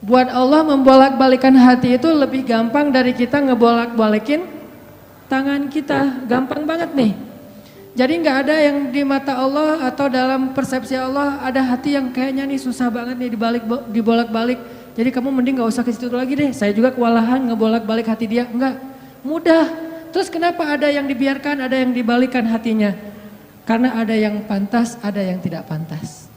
Buat Allah membolak-balikan hati itu lebih gampang dari kita ngebolak-balikin tangan kita. Gampang banget nih. Jadi nggak ada yang di mata Allah atau dalam persepsi Allah ada hati yang kayaknya nih susah banget nih dibolak-balik. Jadi kamu mending nggak usah ke situ lagi deh. Saya juga kewalahan ngebolak-balik hati dia. Enggak, mudah. Terus kenapa ada yang dibiarkan, ada yang dibalikan hatinya? Karena ada yang pantas, ada yang tidak pantas.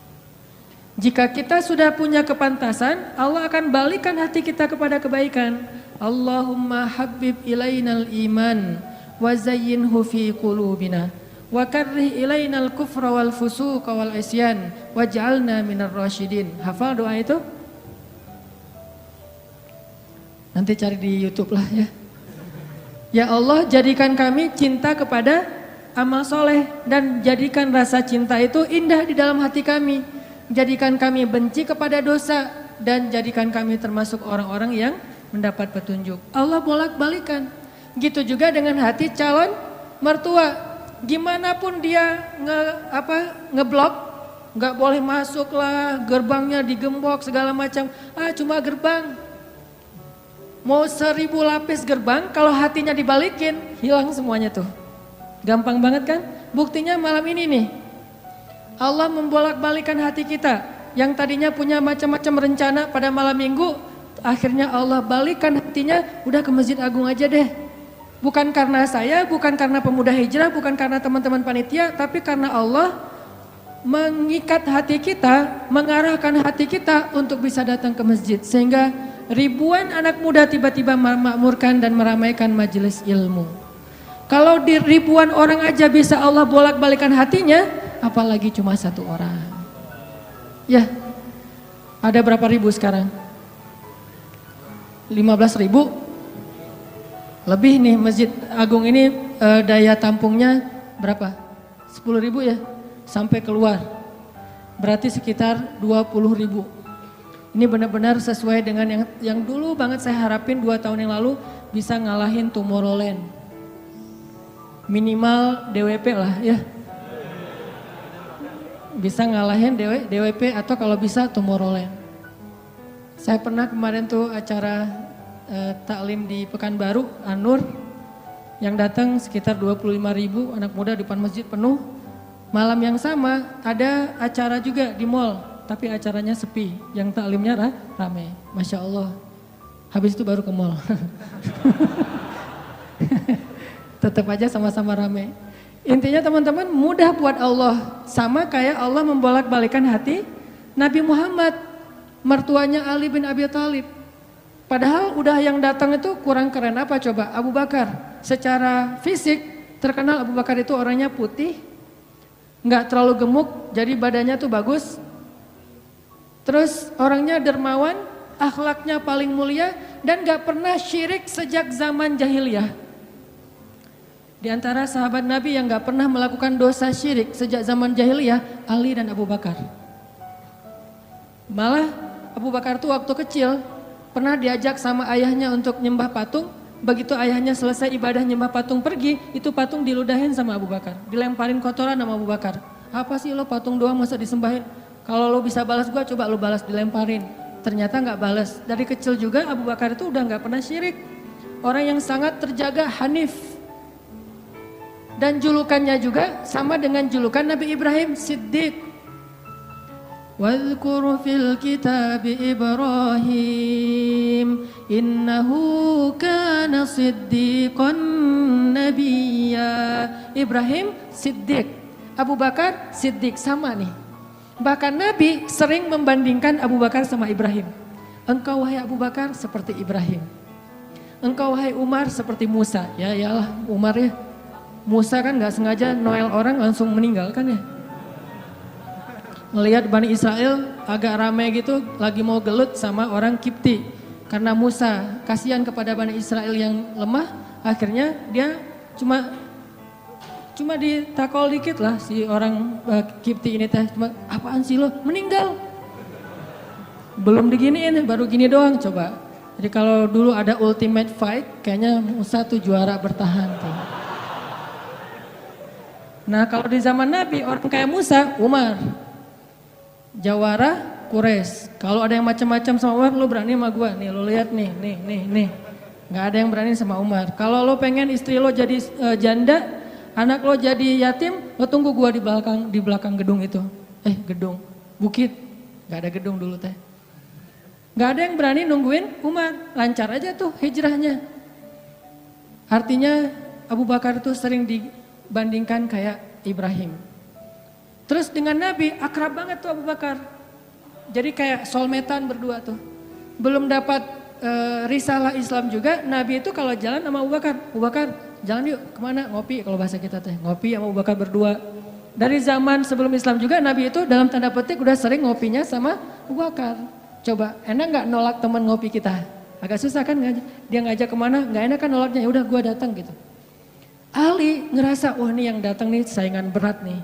Jika kita sudah punya kepantasan, Allah akan balikan hati kita kepada kebaikan. Allahumma habbib ilainal iman wa zayyinhu fi qulubina wa karrih ilainal kufra wal fusuqa wal isyan waj'alna minar rasyidin. Hafal doa itu? Nanti cari di YouTube lah ya. Ya Allah, jadikan kami cinta kepada amal soleh dan jadikan rasa cinta itu indah di dalam hati kami. Jadikan kami benci kepada dosa dan jadikan kami termasuk orang-orang yang mendapat petunjuk. Allah bolak-balikan. Gitu juga dengan hati calon mertua. Gimana pun dia ngeblok, nggak boleh masuk lah, gerbangnya digembok segala macam. Cuma gerbang. Mau 1000 lapis gerbang, kalau hatinya dibalikin, hilang semuanya tuh. Gampang banget kan? Buktinya malam ini nih. Allah membolak-balikan hati kita yang tadinya punya macam-macam rencana pada malam minggu, akhirnya Allah balikan hatinya, udah ke Masjid Agung aja deh. Bukan karena saya, bukan karena pemuda hijrah, bukan karena teman-teman panitia, tapi karena Allah mengikat hati kita, mengarahkan hati kita untuk bisa datang ke masjid. Sehingga ribuan anak muda tiba-tiba memakmurkan dan meramaikan majelis ilmu. Kalau di ribuan orang aja bisa Allah bolak-balikan hatinya, apalagi cuma satu orang. Ya, ada berapa ribu sekarang? 15.000? Lebih nih Masjid Agung ini daya tampungnya berapa? 10.000 ya? Sampai keluar. Berarti sekitar 20.000. Ini benar-benar sesuai dengan yang dulu banget saya harapin 2 tahun yang lalu bisa ngalahin Tomorrowland. Minimal DWP lah ya. Bisa ngalahin DWP atau kalau bisa Tomorrowland. Saya pernah kemarin tuh acara taklim di Pekanbaru, Anur, yang datang sekitar 25.000 anak muda di depan masjid penuh. Malam yang sama ada acara juga di mall, tapi acaranya sepi, yang taklimnya rame. Masya Allah. Habis itu baru ke mall. Tetap aja sama-sama rame. Intinya teman-teman mudah buat Allah. Sama kayak Allah membolak-balikan hati Nabi Muhammad, mertuanya Ali bin Abi Thalib. Padahal udah yang datang itu kurang keren apa coba? Abu Bakar. Secara fisik terkenal Abu Bakar itu orangnya putih, nggak terlalu gemuk, jadi badannya tuh bagus. Terus orangnya dermawan, akhlaknya paling mulia dan nggak pernah syirik sejak zaman jahiliyah. Di antara sahabat Nabi yang gak pernah melakukan dosa syirik sejak zaman jahiliyah, Ali dan Abu Bakar. Malah Abu Bakar tuh waktu kecil pernah diajak sama ayahnya untuk nyembah patung. Begitu ayahnya selesai ibadah nyembah patung pergi, itu patung diludahin sama Abu Bakar. Dilemparin kotoran sama Abu Bakar. Apa sih lo patung doang masa disembahin? Kalau lo bisa balas gua, coba lo balas, dilemparin. Ternyata gak balas. Dari kecil juga Abu Bakar itu udah gak pernah syirik. Orang yang sangat terjaga, hanif. Dan julukannya juga sama dengan julukan Nabi Ibrahim, Siddiq. Wadhkur fil kitab Ibrahim innahu kana siddiqan nabiyya. Ibrahim Siddiq, Abu Bakar Siddiq, sama nih. Bahkan Nabi sering membandingkan Abu Bakar sama Ibrahim. Engkau wahai Abu Bakar seperti Ibrahim. Engkau wahai Umar seperti Musa. Ya iyalah Umar ya. Musa kan gak sengaja noel orang langsung meninggal kan ya. Ngelihat Bani Israel agak ramai gitu lagi mau gelut sama orang Kipti. Karena Musa kasihan kepada Bani Israel yang lemah, akhirnya dia cuma ditakol dikit lah si orang Kipti ini teh. Cuma apaan sih lo? Meninggal. Belum diginiin, baru gini doang coba. Jadi kalau dulu ada ultimate fight, kayaknya Musa tuh juara bertahan tuh. Nah kalau di zaman Nabi orang kayak Musa, Umar, jawara Quraisy. Kalau ada yang macam-macam sama Umar, lo berani sama gua. Nih lo lihat nih. Nggak ada yang berani sama Umar. Kalau lo pengen istri lo jadi janda, anak lo jadi yatim, lo tunggu gua di belakang gedung itu. Gedung, bukit. Nggak ada gedung dulu teh. Nggak ada yang berani nungguin Umar. Lancar aja tuh hijrahnya. Artinya Abu Bakar tuh sering dibandingkan kayak Ibrahim. Terus dengan Nabi akrab banget tuh Abu Bakar. Jadi kayak soulmate-an berdua tuh. Belum dapat risalah Islam juga, Nabi itu kalau jalan sama Abu Bakar jalan yuk kemana? Ngopi, kalau bahasa kita teh. Ngopi sama Abu Bakar berdua. Dari zaman sebelum Islam juga Nabi itu dalam tanda petik udah sering ngopinya sama Abu Bakar. Coba, enak gak nolak teman ngopi kita? Agak susah kan, dia ngajak kemana, gak enak kan nolaknya, ya udah gue datang gitu. Ali ngerasa, wah nih yang datang nih saingan berat nih.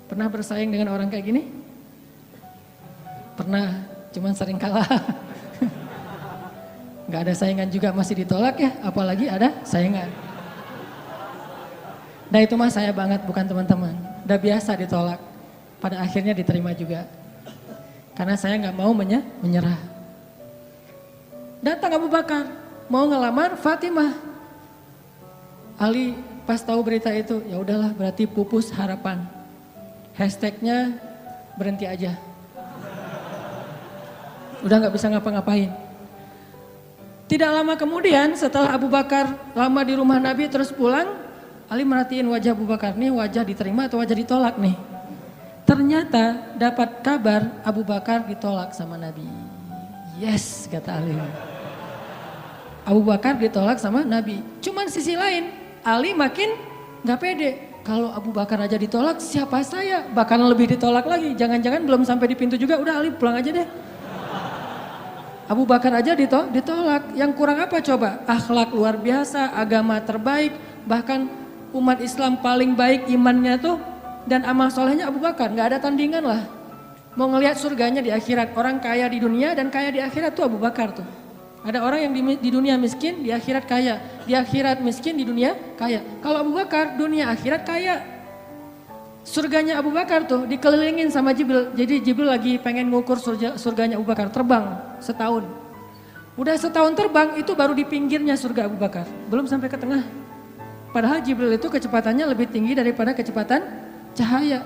Pernah bersaing dengan orang kayak gini? Pernah, cuman sering kalah. Gak ada saingan juga masih ditolak ya, apalagi ada saingan. Nah itu mah saya banget, bukan teman-teman. Udah biasa ditolak, pada akhirnya diterima juga. Karena saya gak mau menyerah. Datang Abu Bakar, mau ngelamar Fatimah. Ali pas tahu berita itu, ya udahlah berarti pupus harapan. Hashtagnya berhenti aja. Udah gak bisa ngapa-ngapain. Tidak lama kemudian setelah Abu Bakar lama di rumah Nabi terus pulang, Ali merhatiin wajah Abu Bakar, nih wajah diterima atau wajah ditolak nih. Ternyata dapat kabar Abu Bakar ditolak sama Nabi. Yes, kata Ali. Abu Bakar ditolak sama Nabi. Cuman sisi lain, Ali makin gak pede. Kalau Abu Bakar aja ditolak, siapa saya? Bahkan lebih ditolak lagi. Jangan-jangan belum sampai di pintu juga, udah Ali pulang aja deh. Abu Bakar aja ditolak. Yang kurang apa coba? Akhlak luar biasa, agama terbaik. Bahkan umat Islam paling baik imannya tuh. Dan amal solehnya Abu Bakar. Gak ada tandingan lah. Mau ngelihat surganya di akhirat. Orang kaya di dunia dan kaya di akhirat tuh Abu Bakar tuh. Ada orang yang di dunia miskin, di akhirat kaya. Di akhirat miskin, di dunia kaya. Kalau Abu Bakar, dunia akhirat kaya. Surganya Abu Bakar tuh dikelilingin sama Jibril. Jadi Jibril lagi pengen ngukur surganya Abu Bakar. Terbang setahun. Udah setahun terbang, itu baru di pinggirnya surga Abu Bakar. Belum sampai ke tengah. Padahal Jibril itu kecepatannya lebih tinggi daripada kecepatan cahaya.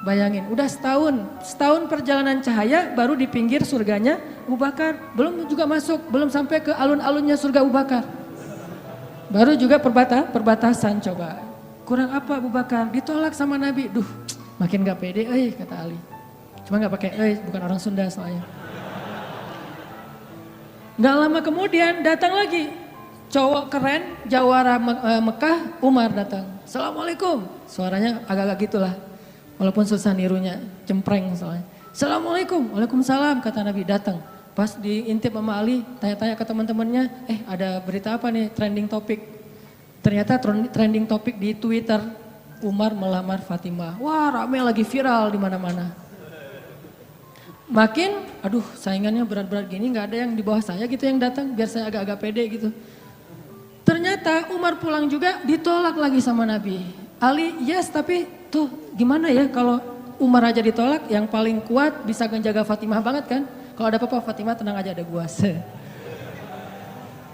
Bayangin, udah setahun perjalanan cahaya baru di pinggir surganya Abu Bakar. Belum juga masuk, belum sampai ke alun-alunnya surga Abu Bakar. Baru juga perbatasan coba. Kurang apa Abu Bakar? Ditolak sama Nabi. Duh, makin gak pede, kata Ali. Cuma gak pakai bukan orang Sunda soalnya. Gak lama kemudian datang lagi. Cowok keren, jawara Mekah, Umar datang. Assalamualaikum. Suaranya agak-agak gitulah. Walaupun susah nirunya, cempreng soalnya. Assalamualaikum, waalaikumsalam kata Nabi datang. Pas diintip sama Ali, tanya-tanya ke teman-temannya, ada berita apa nih trending topik. Ternyata trending topik di Twitter, Umar melamar Fatimah. Wah rame lagi viral di mana-mana. Makin, aduh saingannya berat-berat gini gak ada yang di bawah saya gitu yang datang, biar saya agak-agak pede gitu. Ternyata Umar pulang juga ditolak lagi sama Nabi. Ali yes tapi tuh gimana ya kalau Umar aja ditolak yang paling kuat bisa menjaga Fatimah banget kan. Kalau ada apa-apa Fatimah tenang aja ada gua.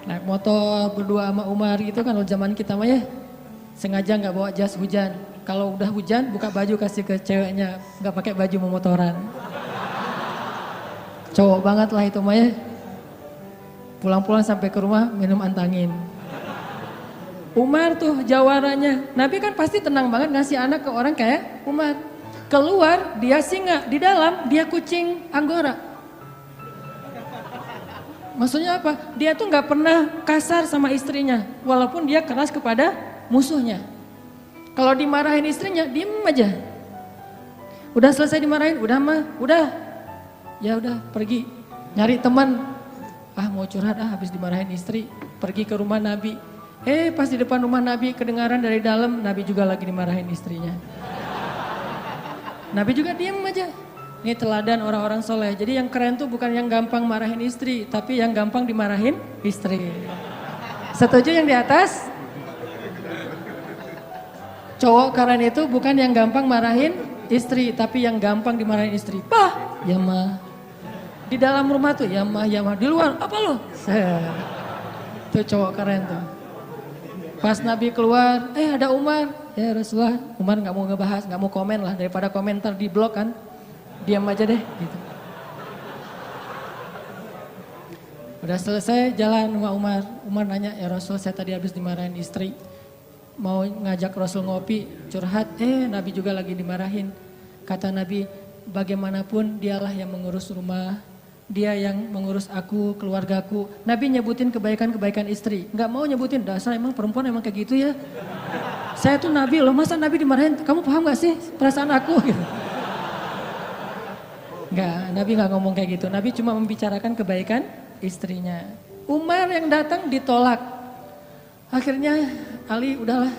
Naik motor berdua sama Umar gitu kan zaman kita mah ya. Sengaja gak bawa jas hujan. Kalau udah hujan buka baju kasih ke ceweknya. Gak pakai baju memotoran. Cowok banget lah itu mah ya. Pulang-pulang sampai ke rumah minum antangin. Umar tuh jawarannya, Nabi kan pasti tenang banget ngasih anak ke orang kayak Umar. Keluar dia singa, di dalam dia kucing Anggora. Maksudnya apa? Dia tuh gak pernah kasar sama istrinya, walaupun dia keras kepada musuhnya. Kalau dimarahin istrinya, diem aja. Udah selesai dimarahin, ya udah pergi nyari teman. Mau curhat habis dimarahin istri, pergi ke rumah Nabi. Pas di depan rumah Nabi kedengaran dari dalam Nabi juga lagi dimarahin istrinya. Nabi juga diem aja. Ini teladan orang-orang soleh. Jadi yang keren tuh bukan yang gampang marahin istri, tapi yang gampang dimarahin istri. Setuju yang di atas? Cowok keren itu bukan yang gampang marahin istri, tapi yang gampang dimarahin istri. Pah, ya mah. Di dalam rumah tuh ya mah, di luar apa lo? Tuh cowok keren tuh. Pas Nabi keluar, ada Umar. Ya Rasulullah, Umar gak mau ngebahas, gak mau komen lah. Daripada komentar di blog kan, diam aja deh gitu. Udah selesai jalan sama Umar. Umar nanya, ya Rasul saya tadi habis dimarahin istri. Mau ngajak Rasul ngopi, curhat. Nabi juga lagi dimarahin. Kata Nabi, bagaimanapun dialah yang mengurus rumah. Dia yang mengurus aku, keluargaku. Nabi nyebutin kebaikan-kebaikan istri. Gak mau nyebutin, dasar emang perempuan emang kayak gitu ya. Saya tuh Nabi loh, masa Nabi dimarahin? Kamu paham gak sih perasaan aku? Gitu. Enggak, Nabi gak ngomong kayak gitu. Nabi cuma membicarakan kebaikan istrinya. Umar yang datang ditolak. Akhirnya Ali udahlah,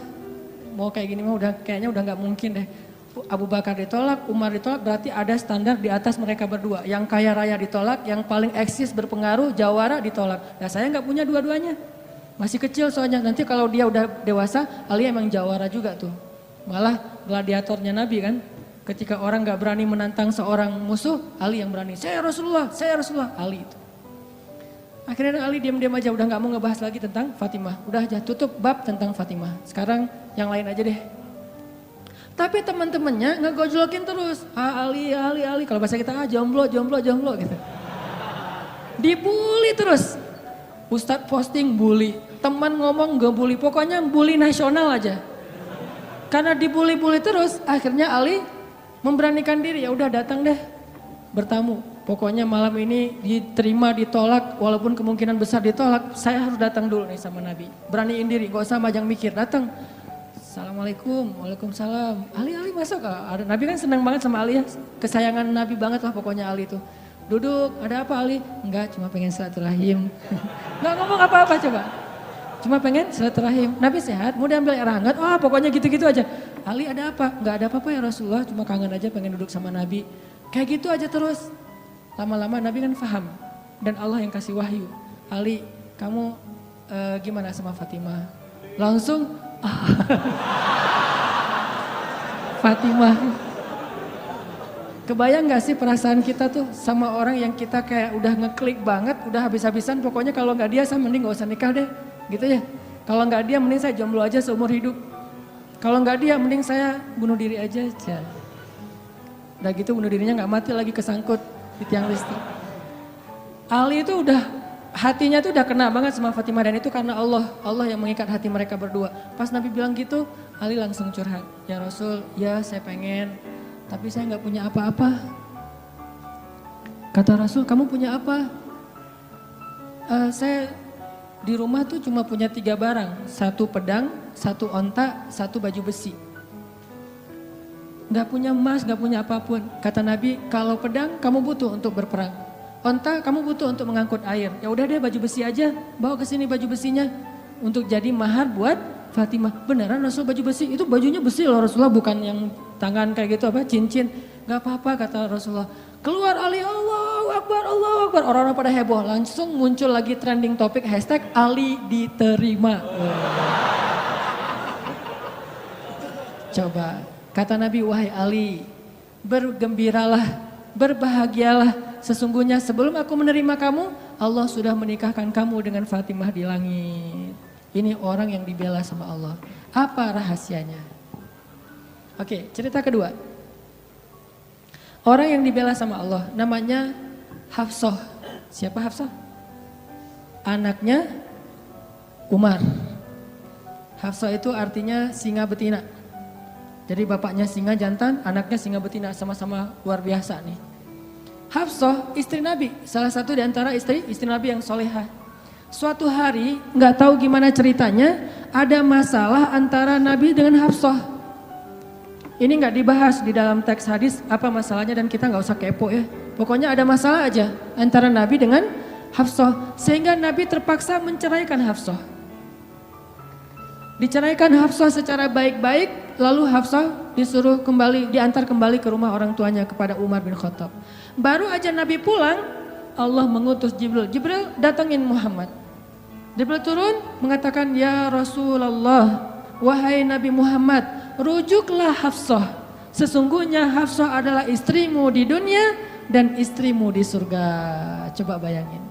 mau kayak gini mah kayaknya udah gak mungkin deh. Abu Bakar ditolak, Umar ditolak, berarti ada standar di atas mereka berdua. Yang kaya raya ditolak, yang paling eksis berpengaruh, jawara ditolak. Nah saya gak punya dua-duanya. Masih kecil soalnya, nanti kalau dia udah dewasa, Ali emang jawara juga tuh. Malah gladiatornya Nabi kan. Ketika orang gak berani menantang seorang musuh, Ali yang berani. Saya Rasulullah, Ali itu. Akhirnya Ali diam-diam aja, udah gak mau ngebahas lagi tentang Fatimah. Udah aja tutup bab tentang Fatimah. Sekarang yang lain aja deh. Tapi teman-temannya ngegojlokin terus. Ali. Kalau bahasa kita jomblo gitu. Dibully terus. Ustadz posting bully. Teman ngomong gak bully. Pokoknya bully nasional aja. Karena dibully-bully terus. Akhirnya Ali memberanikan diri. Ya udah datang deh. Bertamu. Pokoknya malam ini diterima, ditolak. Walaupun kemungkinan besar ditolak. Saya harus datang dulu nih sama Nabi. Beraniin diri. Gak usah majang mikir. Datang. Assalamualaikum, waalaikumsalam. Ali masuk. Ada Nabi kan senang banget sama Ali ya. Kesayangan Nabi banget lah pokoknya Ali itu. Duduk, ada apa Ali? Enggak, cuma pengen silaturahim. Enggak ngomong apa-apa coba. Cuma pengen silaturahim. Nabi sehat, mau diambil air hangat. Pokoknya gitu-gitu aja. Ali ada apa? Enggak ada apa-apa ya Rasulullah, cuma kangen aja pengen duduk sama Nabi. Kayak gitu aja terus. Lama-lama Nabi kan paham. Dan Allah yang kasih wahyu. Ali, kamu gimana sama Fatimah? Langsung Fatimah. Kebayang gak sih perasaan kita tuh sama orang yang kita kayak udah ngeklik banget, udah habis-habisan, pokoknya kalau gak dia saya mending gak usah nikah deh, gitu ya. Kalau gak dia mending saya jomblo aja seumur hidup. Kalau gak dia mending saya bunuh diri aja. Udah gitu bunuh dirinya gak mati lagi kesangkut di tiang listrik. Ali itu udah hatinya tuh udah kena banget sama Fatimah dan itu karena Allah yang mengikat hati mereka berdua. Pas Nabi bilang gitu, Ali langsung curhat. Ya Rasul, ya saya pengen, tapi saya nggak punya apa-apa. Kata Rasul, kamu punya apa? Saya di rumah tuh cuma punya 3 barang, 1 pedang, 1 onta, 1 baju besi. Nggak punya emas, nggak punya apapun. Kata Nabi, kalau pedang kamu butuh untuk berperang. Onta kamu butuh untuk mengangkut air. Ya udah deh baju besi aja. Bawa ke sini baju besinya untuk jadi mahar buat Fatimah. Beneran Rasul baju besi? Itu bajunya besi loh Rasulullah, bukan yang tangan kayak gitu apa cincin. Gak apa-apa kata Rasulullah. Keluar Ali, Allahu Akbar, Allahu Akbar. Orang-orang pada heboh. Langsung muncul lagi trending topik hashtag Ali diterima. Coba kata Nabi, wahai Ali, bergembiralah, berbahagialah. Sesungguhnya sebelum aku menerima kamu, Allah sudah menikahkan kamu dengan Fatimah di langit. Ini orang yang dibela sama Allah. Apa rahasianya? Oke, cerita kedua. Orang yang dibela sama Allah namanya Hafsah. Siapa Hafsah? Anaknya Umar. Hafsah itu artinya singa betina. Jadi bapaknya singa jantan, anaknya singa betina, sama-sama luar biasa nih. Hafsah istri Nabi, salah satu di antara istri Nabi yang solehah. Suatu hari nggak tahu gimana ceritanya, ada masalah antara Nabi dengan Hafsah. Ini nggak dibahas di dalam teks hadis apa masalahnya dan kita nggak usah kepo ya. Pokoknya ada masalah aja antara Nabi dengan Hafsah sehingga Nabi terpaksa menceraikan Hafsah. Diceraikan Hafsah secara baik-baik, lalu Hafsah disuruh diantar kembali ke rumah orang tuanya kepada Umar bin Khattab. Baru aja Nabi pulang, Allah mengutus Jibril. Jibril datangin Muhammad. Jibril turun mengatakan, ya Rasulullah, wahai Nabi Muhammad, rujuklah Hafsah. Sesungguhnya Hafsah adalah istrimu di dunia, dan istrimu di surga. Coba bayangin.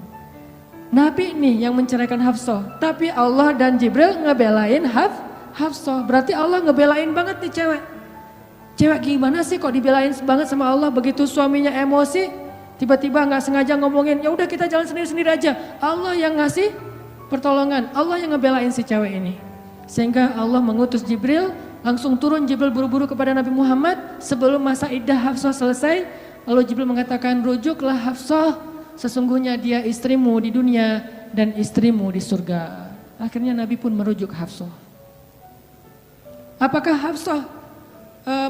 Nabi nih yang menceraikan Hafsah, tapi Allah dan Jibril ngebelain Hafsah. Berarti Allah ngebelain banget nih cewek. Cewek gimana sih kok dibelain banget sama Allah, begitu suaminya emosi, tiba-tiba nggak sengaja ngomongin, ya udah kita jalan sendiri-sendiri aja. Allah yang ngasih pertolongan, Allah yang ngebelain si cewek ini. Sehingga Allah mengutus Jibril, langsung turun Jibril buru-buru kepada Nabi Muhammad sebelum masa iddah Hafsah selesai. Lalu Jibril mengatakan, rujuklah Hafsah, sesungguhnya dia istrimu di dunia dan istrimu di surga. Akhirnya Nabi pun merujuk Hafsah. Apakah Hafsah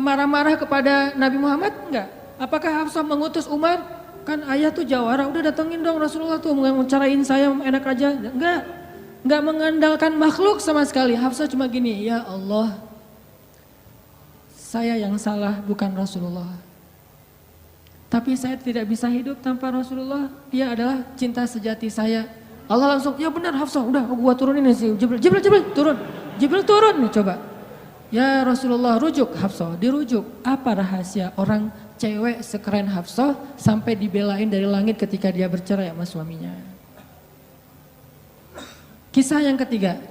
marah-marah kepada Nabi Muhammad? Enggak. Apakah Hafsah mengutus Umar? Kan ayah tuh jawara, udah datengin dong Rasulullah tuh, ngecarain saya enak aja. Enggak mengandalkan makhluk sama sekali. Hafsah cuma gini, ya Allah, saya yang salah bukan Rasulullah. Tapi saya tidak bisa hidup tanpa Rasulullah, dia adalah cinta sejati saya. Allah langsung, ya benar Hafsah, udah gua turunin sih. Jibril turun. Jibril turun nih coba. Ya Rasulullah, rujuk Hafsah, dirujuk. Apa rahasia orang cewek sekeren Hafsah sampai dibelain dari langit ketika dia bercerai sama suaminya? Kisah yang ketiga,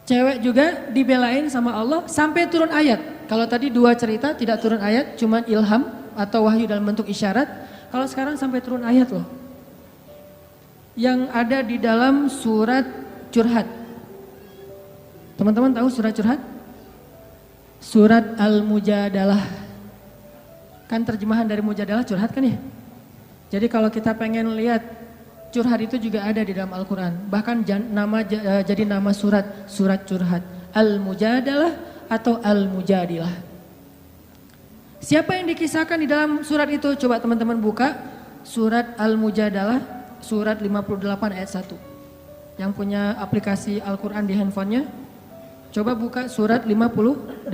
cewek juga dibelain sama Allah sampai turun ayat. Kalau tadi dua cerita tidak turun ayat, cuman ilham atau wahyu dalam bentuk isyarat. Kalau sekarang sampai turun ayat loh. Yang ada di dalam surat Curhat. Teman-teman tahu surat Curhat? Surat Al-Mujadalah. Kan terjemahan dari Mujadalah curhat kan ya? Jadi kalau kita pengen lihat curhat itu juga ada di dalam Al-Quran. Bahkan jadi nama surat Curhat. Al-Mujadalah atau Al-Mujadilah. Siapa yang dikisahkan di dalam surat itu? Coba teman-teman buka surat Al-Mujadalah, surat 58 ayat 1. Yang punya aplikasi Al-Quran di handphonenya, coba buka surat 58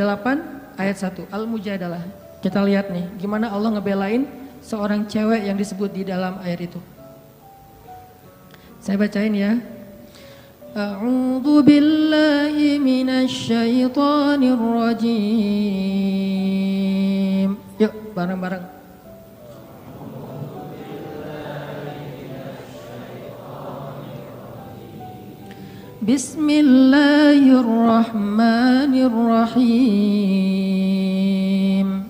ayat 1, Al-Mujadalah. Kita lihat nih, gimana Allah ngebelain seorang cewek yang disebut di dalam ayat itu. Saya bacain ya. A'udzu billahi minasy syaithanir rajim. Yuk bareng-bareng. Bismillahirrahmanirrahim.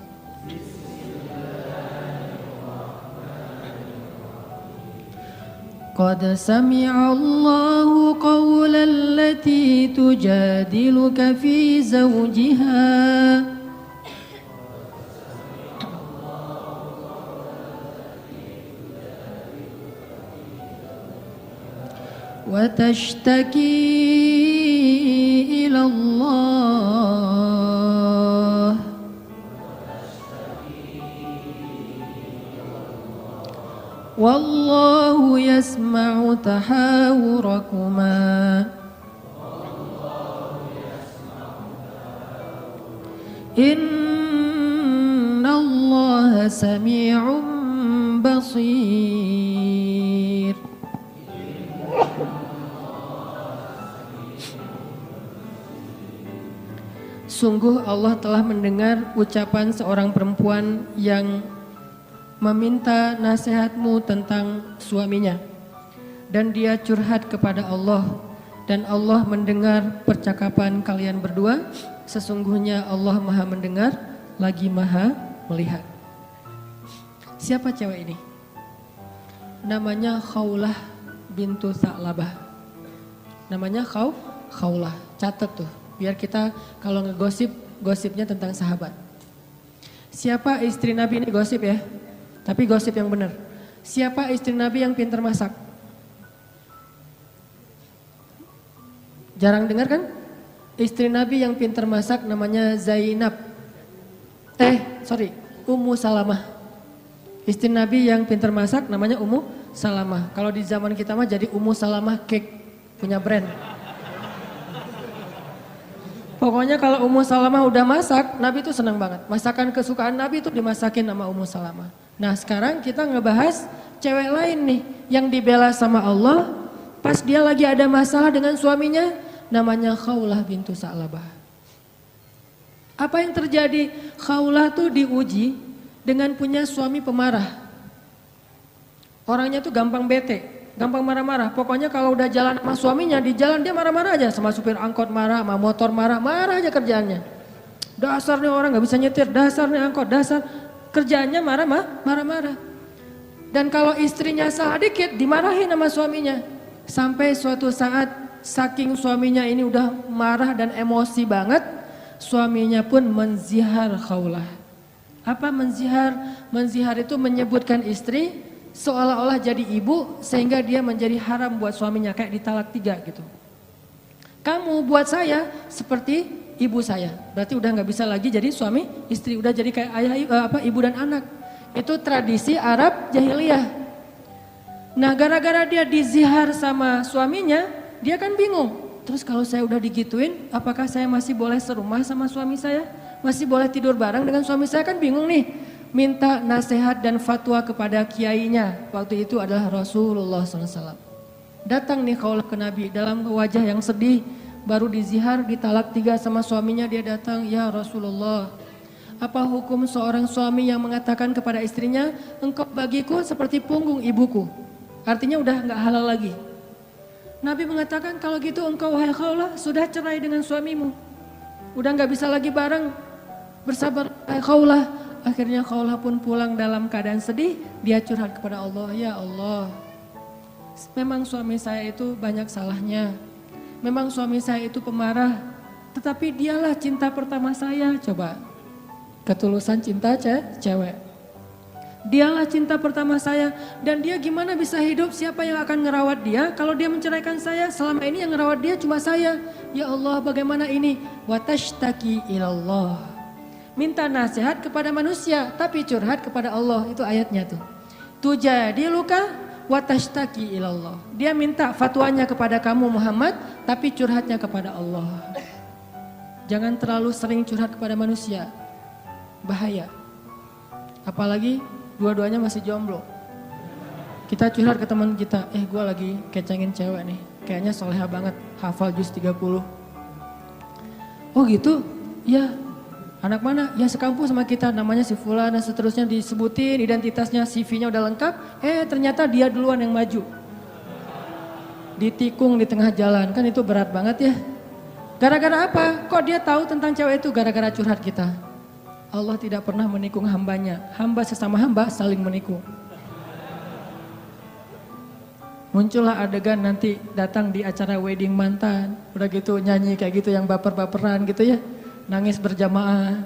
Qad sami'a Allahu qawla allati tujadiluka fi zawjiha wa tashtaki ila Allah wallahu yasma'u tahawurakuma innallaha sami'un basir. Sungguh Allah telah mendengar ucapan seorang perempuan yang meminta nasihatmu tentang suaminya. Dan dia curhat kepada Allah. Dan Allah mendengar percakapan kalian berdua. Sesungguhnya Allah maha mendengar, lagi maha melihat. Siapa cewek ini? Namanya Khawlah bintu Sa'labah. Namanya Khawlah, catat tuh. Biar kita kalau ngegosip, gosipnya tentang sahabat. Siapa istri Nabi ini gosip ya? Tapi gosip yang benar. Siapa istri Nabi yang pintar masak? Jarang dengar kan? Istri Nabi yang pintar masak namanya Zainab. Ummu Salamah. Istri Nabi yang pintar masak namanya Ummu Salamah. Kalau di zaman kita mah jadi Ummu Salamah Cake, punya brand. Pokoknya kalau Ummu Salamah udah masak, Nabi itu senang banget. Masakan kesukaan Nabi itu dimasakin sama Ummu Salamah. Nah sekarang kita ngebahas cewek lain nih yang dibela sama Allah pas dia lagi ada masalah dengan suaminya, namanya Khawlah bintu Sa'labah. Apa yang terjadi? Khawlah tuh diuji dengan punya suami pemarah. Orangnya tuh gampang bete, gampang marah-marah. Pokoknya kalau udah jalan sama suaminya, di jalan dia marah-marah aja. Sama supir angkot marah, sama motor marah, marah aja kerjaannya. Dasarnya orang gak bisa nyetir, dasarnya angkot, dasar. Kerjaannya marah-marah. Dan kalau istrinya salah dikit, dimarahin sama suaminya. Sampai suatu saat, saking suaminya ini udah marah dan emosi banget, suaminya pun menzihar khaulah. Apa menzihar? Menzihar itu menyebutkan istri seolah-olah jadi ibu sehingga dia menjadi haram buat suaminya, kayak ditalak 3 gitu. Kamu buat saya seperti ibu saya, berarti udah nggak bisa lagi jadi suami istri, udah jadi kayak ayah, ibu dan anak. Itu tradisi Arab jahiliyah. Nah gara-gara dia dizihar sama suaminya, dia kan bingung. Terus kalau saya udah digituin, apakah saya masih boleh serumah sama suami saya? Masih boleh tidur bareng dengan suami saya? Kan bingung nih. Minta nasihat dan fatwa kepada kiainya. Waktu itu adalah Rasulullah SAW. Datang nih kaulah ke Nabi dalam wajah yang sedih. Baru dizihar, ditalak 3 sama suaminya, dia datang, ya Rasulullah. Apa hukum seorang suami yang mengatakan kepada istrinya, engkau bagiku seperti punggung ibuku. Artinya udah gak halal lagi. Nabi mengatakan kalau gitu engkau wahai Khawlah sudah cerai dengan suamimu. Udah gak bisa lagi bareng. Bersabar wahai Khawlah. Akhirnya Khawlah pun pulang dalam keadaan sedih. Dia curhat kepada Allah, ya Allah. Memang suami saya itu banyak salahnya. Memang suami saya itu pemarah. Tetapi dialah cinta pertama saya. Coba. Ketulusan cinta cewek. Dialah cinta pertama saya. Dan dia gimana bisa hidup, siapa yang akan ngerawat dia? Kalau dia menceraikan saya, selama ini yang ngerawat dia cuma saya. Ya Allah bagaimana ini? Watashtaki ilallah. Minta nasihat kepada manusia, tapi curhat kepada Allah. Itu ayatnya tuh. Tujadi luka watashtaki ilallah. Dia minta fatwanya kepada kamu Muhammad, tapi curhatnya kepada Allah. Jangan terlalu sering curhat kepada manusia. Bahaya. Apalagi dua-duanya masih jomblo. Kita curhat ke teman kita, gue lagi kecengin cewek nih. Kayaknya soleha banget, hafal juz 30. Oh gitu? Ya. Anak mana? Ya sekampus sama kita, namanya si Fulan dan seterusnya, disebutin identitasnya, CV-nya udah lengkap. Ternyata dia duluan yang maju. Ditikung di tengah jalan, kan itu berat banget ya. Gara-gara apa? Kok dia tahu tentang cewek itu? Gara-gara curhat kita. Allah tidak pernah menikung hambanya. Hamba sesama hamba saling menikung. Muncullah adegan nanti datang di acara wedding mantan. Udah gitu nyanyi kayak gitu yang baper-baperan gitu ya. Nangis berjamaah.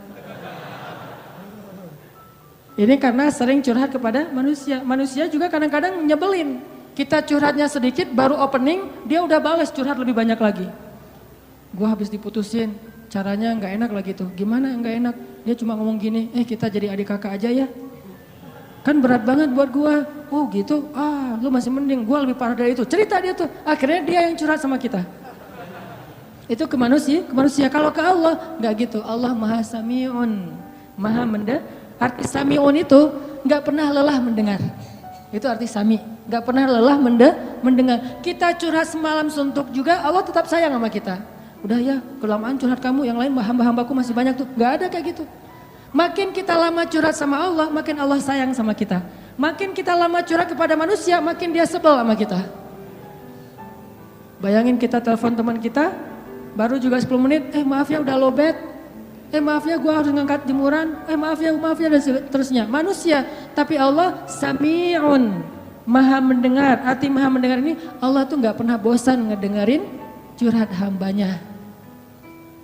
Ini karena sering curhat kepada manusia. Manusia juga kadang-kadang nyebelin. Kita curhatnya sedikit baru opening, dia udah balas curhat lebih banyak lagi. Gua habis diputusin, caranya nggak enak lagi tuh. Gimana nggak enak? Dia cuma ngomong gini, kita jadi adik kakak aja ya. Kan berat banget buat gua. Oh gitu, lu masih mending, gua lebih parah dari itu. Cerita dia tuh, akhirnya dia yang curhat sama kita. Itu ke manusia. Kalau ke Allah nggak gitu. Allah Maha Sami'un, Maha mendengar. Arti Sami'un itu nggak pernah lelah mendengar. Itu arti Sami. Nggak pernah lelah mendengar. Kita curhat semalam suntuk juga, Allah tetap sayang sama kita. Udah ya, kelamaan curhat kamu, yang lain hamba-hambaku masih banyak tuh. Nggak ada kayak gitu. Makin kita lama curhat sama Allah, makin Allah sayang sama kita. Makin kita lama curhat kepada manusia, makin dia sebel sama kita. Bayangin kita telepon teman kita, baru juga 10 menit, maaf ya udah lowbat, maaf ya gue harus ngangkat jemuran, maaf ya dan seterusnya. Manusia, tapi Allah Sami'un, Maha mendengar. Arti Maha mendengar ini, Allah tuh gak pernah bosan ngedengerin curhat hambanya.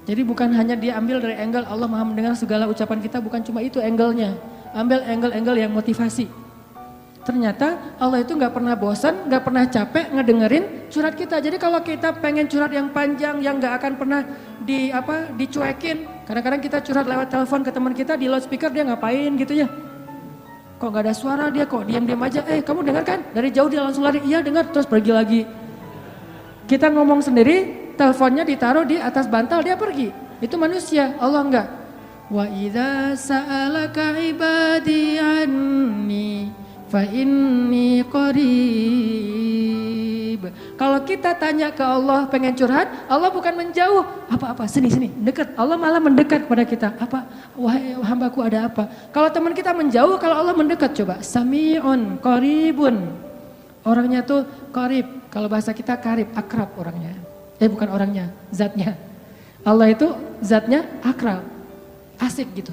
Jadi bukan hanya dia ambil dari angle Allah Maha mendengar segala ucapan kita, bukan cuma itu angle-nya. Ambil angle-angle yang motivasi. Ternyata Allah itu gak pernah bosan, gak pernah capek ngedengerin curhat kita. Jadi kalau kita pengen curhat yang panjang, yang gak akan pernah dicuekin. Kadang-kadang kita curhat lewat telepon ke teman kita, di loudspeaker dia ngapain gitu ya. Kok gak ada suara dia, kok diam-diam aja. Kamu dengar kan? Dari jauh dia langsung lari, iya dengar, terus pergi lagi. Kita ngomong sendiri, teleponnya ditaruh di atas bantal, dia pergi. Itu manusia, Allah enggak. Wa idza sa'alaka ibadi anni fa inni qarib. Kalau kita tanya ke Allah pengen curhat, Allah bukan menjauh. Apa-apa, sini, dekat. Allah malah mendekat kepada kita. Apa? Wahai hambaku ada apa? Kalau teman kita menjauh, kalau Allah mendekat coba. Sami'un qaribun. Orangnya tuh qarib, kalau bahasa kita karib, akrab orangnya. Bukan orangnya, zatnya. Allah itu zatnya akrab, asik gitu.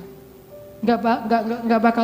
Nggak bakal